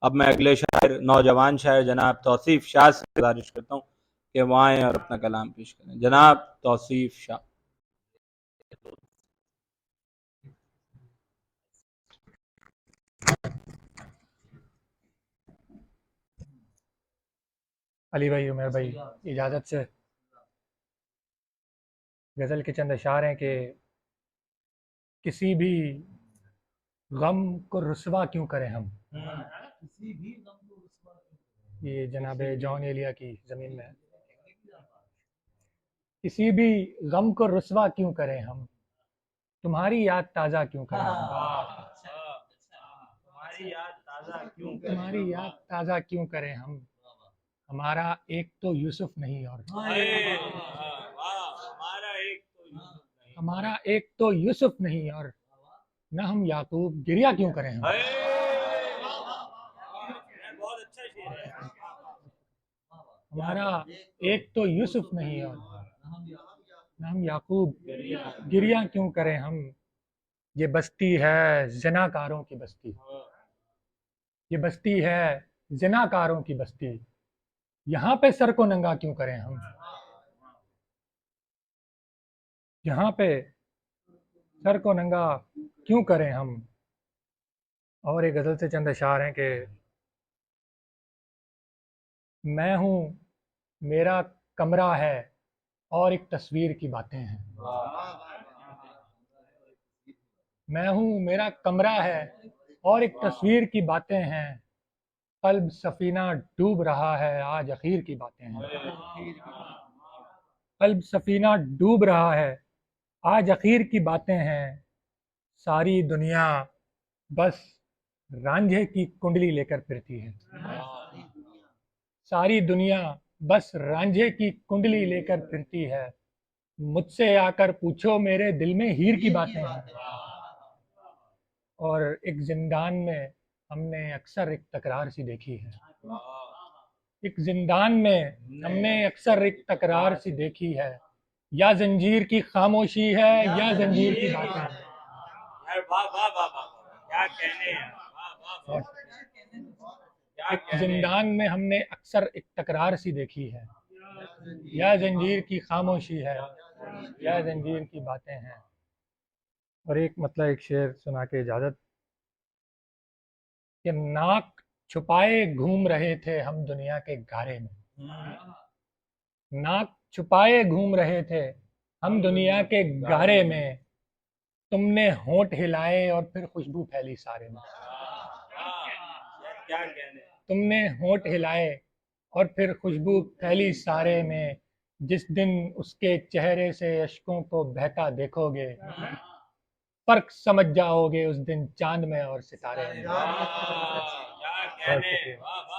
अब मैं अगले शायर, नौजवान शायर जनाब तौसीफ शाह से गुजारिश करता हूँ कि वो आएँ और अपना कलाम पेश करें। जनाब तौसीफ शाह। अली भाई, उमर भाई, इजाज़त से गज़ल के चंद अशार हैं कि किसी भी गम को रुसवा क्यों करें हम। ये जनाब जॉन एलिया की ज़मीन में है। किसी भी गम को रुसवा क्यों करें हम, तुम्हारी याद ताज़ा क्यों करें हम, तुम्हारी याद ताज़ा क्यों करें हम। हमारा एक तो यूसुफ नहीं और हमारा एक तो यूसुफ नहीं और न हम याकूब, गिरिया क्यों करें हम। हमारा एक तो यूसुफ नहीं और न हम याकूब, गिरिया क्यों करें हम। ये बस्ती है ज़िनाकारों की बस्ती, ये बस्ती है ज़िनाकारों की बस्ती, यहाँ पे सर को नंगा क्यों करें हम। यहाँ पे सर को नंगा क्यों करें हम। और एक गज़ल से चंद अशार हैं कि मैं हूँ, मेरा कमरा है और एक तस्वीर की बातें हैं। मैं हूँ, मेरा कमरा है और एक तस्वीर की बातें हैं। कल्ब सफीना डूब रहा है, आज अखीर की बातें हैं। कल्ब सफीना डूब रहा है, आज अखीर की बातें हैं। सारी दुनिया बस रांझे की कुंडली लेकर फिरती है। सारी दुनिया बस रांझे की कुंडली लेकर फिरती है। मुझसे आकर पूछो, मेरे दिल में हीर की बातें हैं। और एक जिंदान में हमने अक्सर एक तकरार सी देखी है। एक जिंदान में हमने अक्सर एक तकरार सी देखी है। या जंजीर की खामोशी है या जंजीर की बातें हैं। एक जिंदान में हमने अक्सर एक तकरार सी देखी है। या जंजीर की खामोशी है या जंजीर की बातें हैं। और एक मतलब एक शेर सुना के इजाज़त कि नाक छुपाए घूम रहे थे हम दुनिया के गारे में। नाक छुपाए घूम रहे थे हम दुनिया के गारे में। तुमने होंठ हिलाए और फिर खुशबू फैली सारे में। तुमने होंठ हिलाए और फिर खुशबू फैली सारे में। जिस दिन उसके चेहरे से अश्कों को बहता देखोगे, फर्क समझ जाओगे उस दिन चांद में और सितारे में। बहुत शुक्रिया।